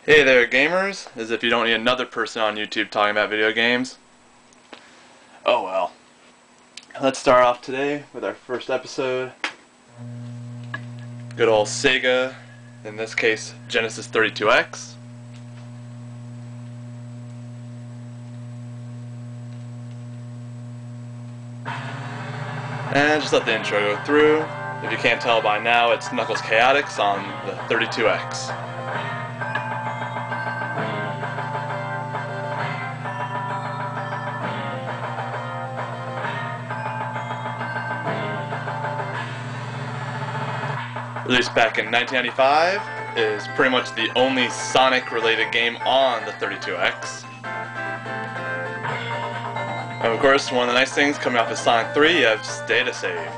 Hey there gamers, as if you don't need another person on YouTube talking about video games. Oh well. Let's start off today with our first episode. Good old Sega, in this case Genesis 32X. And just let the intro go through. If you can't tell by now, it's Knuckles Chaotix on the 32X. Released back in 1995, is pretty much the only Sonic-related game on the 32X. And of course, one of the nice things coming off of Sonic 3, you have data save.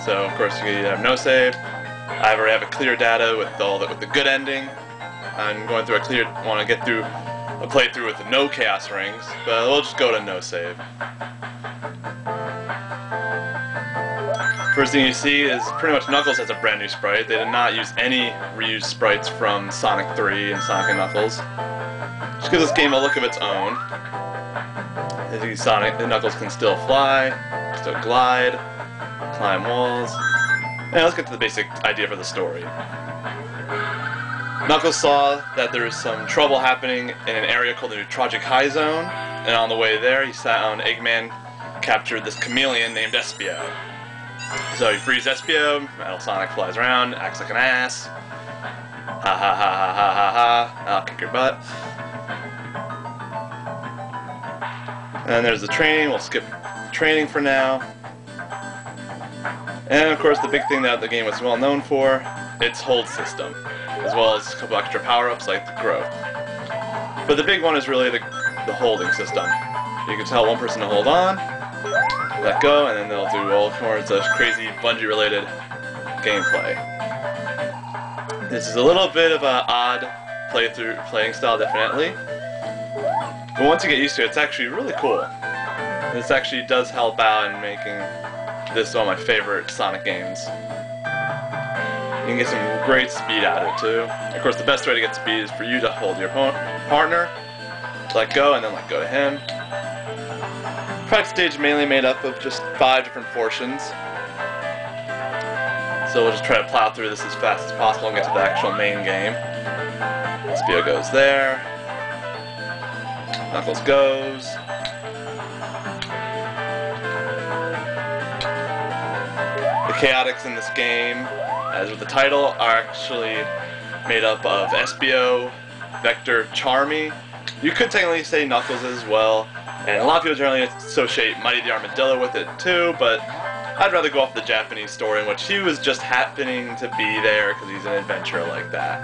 So of course you have no save. I already have a clear data with the good ending. I'm going through want to get through a playthrough with no chaos rings, but we'll just go to no save. First thing you see is pretty much Knuckles has a brand new sprite. They did not use any reused sprites from Sonic 3 and Sonic and Knuckles. Just gives this game a look of its own. As you see, Knuckles can still fly, still glide, climb walls. And let's get to the basic idea for the story. Knuckles saw that there was some trouble happening in an area called the Chaotix High Zone, and on the way there he found Eggman captured this chameleon named Espio. So he frees Espio, Metal Sonic flies around, acts like an ass. Ha ha ha ha ha ha ha, I'll kick your butt. And there's the training, we'll skip training for now. And of course the big thing that the game was well known for, its hold system, as well as a couple extra power-ups like the growth. But the big one is really the holding system. You can tell one person to hold on, let go, and then they'll do all sorts of crazy bungee-related gameplay. This is a little bit of an odd playing style, definitely. But once you get used to it, it's actually really cool. This actually does help out in making this one of my favorite Sonic games. You can get some great speed out of it too. Of course, the best way to get speed is for you to hold your partner, let go, and then let go to him. Practice stage is mainly made up of just 5 different portions. So we'll just try to plow through this as fast as possible and get to the actual main game. Espio goes there. Knuckles goes. The Chaotix in this game, as with the title, are actually made up of Espio, Vector, Charmy. You could technically say Knuckles as well. And a lot of people generally associate Mighty the Armadillo with it too, but I'd rather go off the Japanese story in which he was just happening to be there because he's an adventurer like that.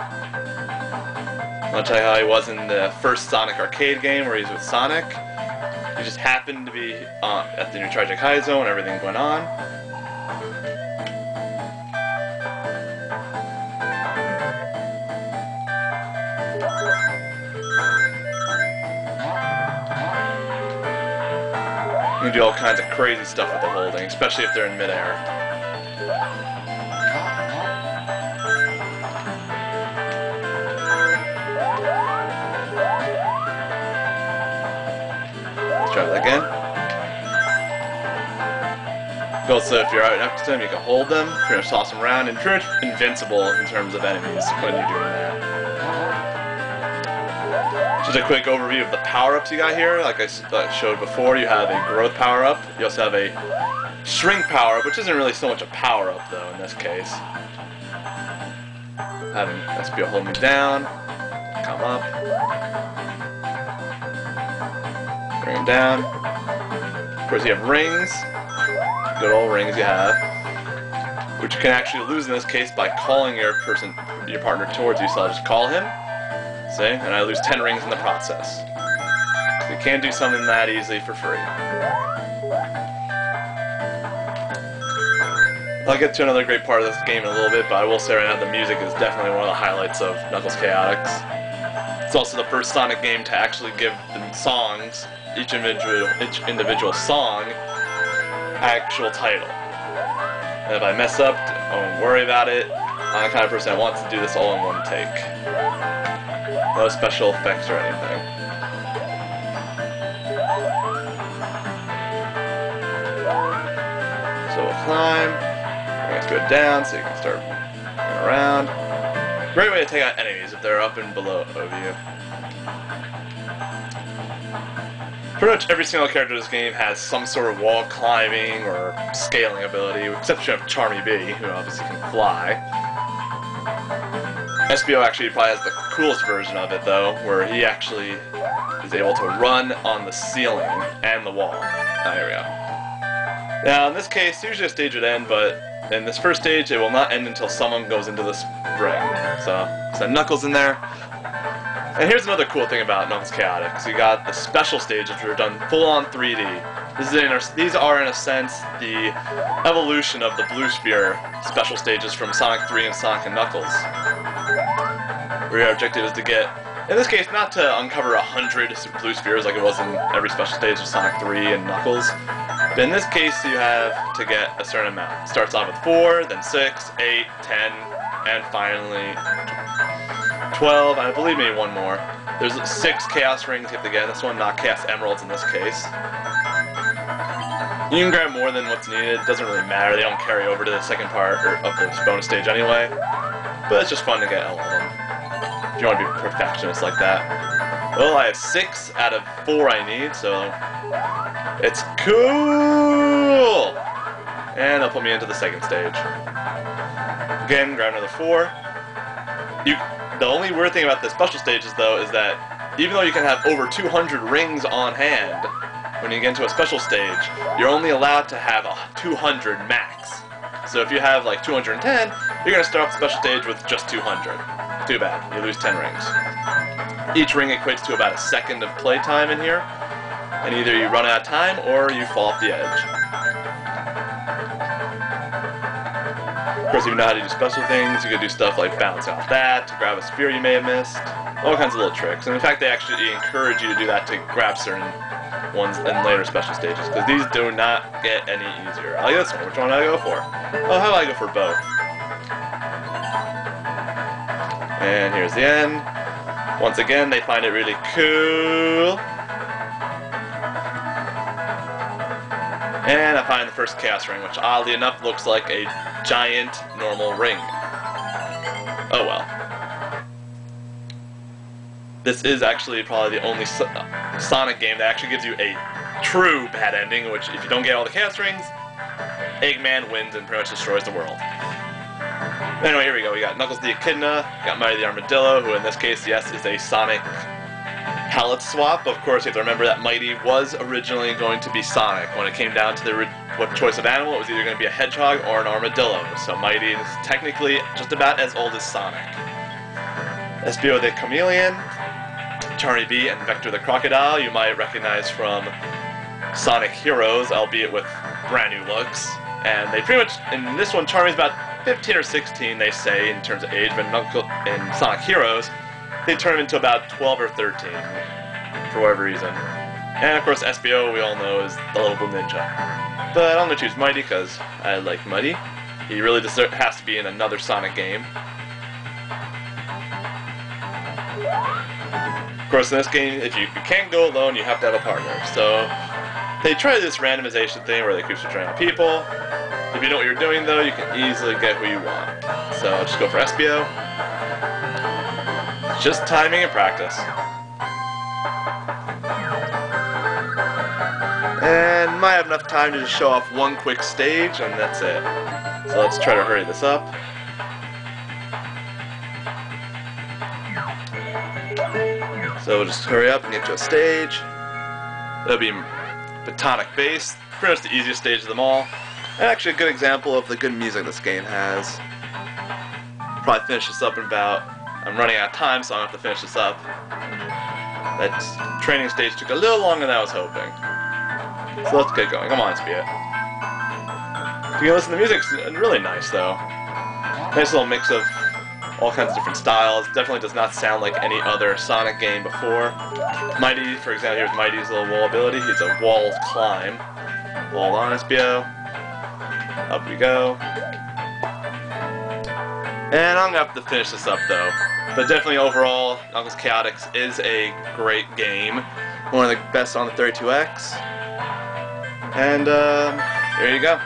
Much like how he was in the first Sonic arcade game where he's with Sonic. He just happened to be at the New Chaotix High Zone and everything went on. You can do all kinds of crazy stuff with the holding, especially if they're in midair. Let's try that again. Also, if you're out next to them, you can hold them, pretty much toss them around, and pretty much invincible in terms of enemies when you're doing that. Just a quick overview of the power-ups you got here. Like I showed before, you have a growth power-up. You also have a shrink power-up, which isn't really so much a power-up, though, in this case. Having Espio hold me down, come up, bring him down. Of course, you have rings. Good old rings you have, which you can actually lose in this case by calling your partner towards you. So I'll just call him. See? And I lose 10 rings in the process. You can't do something that easily for free. I'll get to another great part of this game in a little bit, but I will say right now the music is definitely one of the highlights of Knuckles Chaotix. It's also the first Sonic game to actually give the songs, each individual song, actual title. And if I mess up, I won't worry about it. I'm the kind of person that wants to do this all in one take. No special effects or anything. So we'll climb. Bring us down so you can start going around. Great way to take out enemies if they're up and below of you. Pretty much every single character in this game has some sort of wall climbing or scaling ability, except you have Charmy B, who obviously can fly. SBO actually probably has the coolest version of it though, where he actually is able to run on the ceiling and the wall. Here we go. Now in this case, usually a stage would end, but in this first stage it will not end until someone goes into this ring. So Knuckles in there. And here's another cool thing about Knuckles Chaotix. You got the special stages which are done full-on 3D. These are, in a sense, the evolution of the Blue Sphere special stages from Sonic 3 and Sonic and Knuckles. Where your objective is to get, in this case, not to uncover 100 Blue Spheres like it was in every special stage of Sonic 3 and Knuckles. But in this case, you have to get a certain amount. It starts off with 4, then 6, 8, 10, and finally 12, and I believe maybe one more. There's 6 Chaos Rings you have to get. This one, not Chaos Emeralds in this case. You can grab more than what's needed. It doesn't really matter. They don't carry over to the second part of this bonus stage anyway. But it's just fun to get all of them. If you want to be a perfectionist like that. Well, I have 6 out of 4 I need, so it's cool! And they'll put me into the second stage. Again, grab another 4. The only weird thing about the special stages, though, is that even though you can have over 200 rings on hand, when you get into a special stage, you're only allowed to have a 200 max. So if you have like 210, you're going to start off the special stage with just 200. Too bad, you lose 10 rings. Each ring equates to about a second of playtime in here, and either you run out of time or you fall off the edge. Of course, if you know how to do special things, you could do stuff like bounce off that, to grab a sphere you may have missed, all kinds of little tricks. And in fact, they actually encourage you to do that to grab certain ones in later special stages, because these do not get any easier. I like this one. Which one do I go for? Oh, how do I go for both? And here's the end. Once again, they find it really cool. And I find the first Chaos Ring, which oddly enough looks like a giant normal ring. Oh well. This is actually probably the only Sonic game that actually gives you a true bad ending, which if you don't get all the Chaos Rings, Eggman wins and pretty much destroys the world. Anyway, here we go. We got Knuckles the Echidna, got Mighty the Armadillo, who in this case, yes, is a Sonic palette swap. Of course, you have to remember that Mighty was originally going to be Sonic. When it came down to what choice of animal, it was either going to be a hedgehog or an armadillo. So Mighty is technically just about as old as Sonic. SBO the Chameleon, Charmy B, and Vector the Crocodile you might recognize from Sonic Heroes, albeit with brand new looks. And they pretty much, in this one, Charmy's about 15 or 16, they say, in terms of age, but in Sonic Heroes, they turn him into about 12 or 13, for whatever reason. And of course, SBO, we all know, is the little blue ninja. But I'm going to choose Mighty, because I like Mighty. He really has to be in another Sonic game. Of course, in this game, if you can't go alone, you have to have a partner. So they try this randomization thing where they keep switching out people. If you know what you're doing, though, you can easily get who you want. So just go for SBO. It's just timing and practice. And might have enough time to just show off one quick stage, and that's it. So let's try to hurry this up. So we'll just hurry up and get to a stage. That'll be Batonic Bass, pretty much the easiest stage of them all. And actually a good example of the good music this game has. Probably finish this up in about... I'm running out of time, so I don't have to finish this up. That training stage took a little longer than I was hoping. So let's get going. Come on, Speed. If you can listen to the music, it's really nice, though. Nice little mix of all kinds of different styles. Definitely does not sound like any other Sonic game before. Mighty, for example, here's Mighty's little wall ability. It's a wall climb. Hold on, SBO. Up we go. And I'm going to have to finish this up, though. But definitely overall, Chaotix is a great game. One of the best on the 32X. And there you go.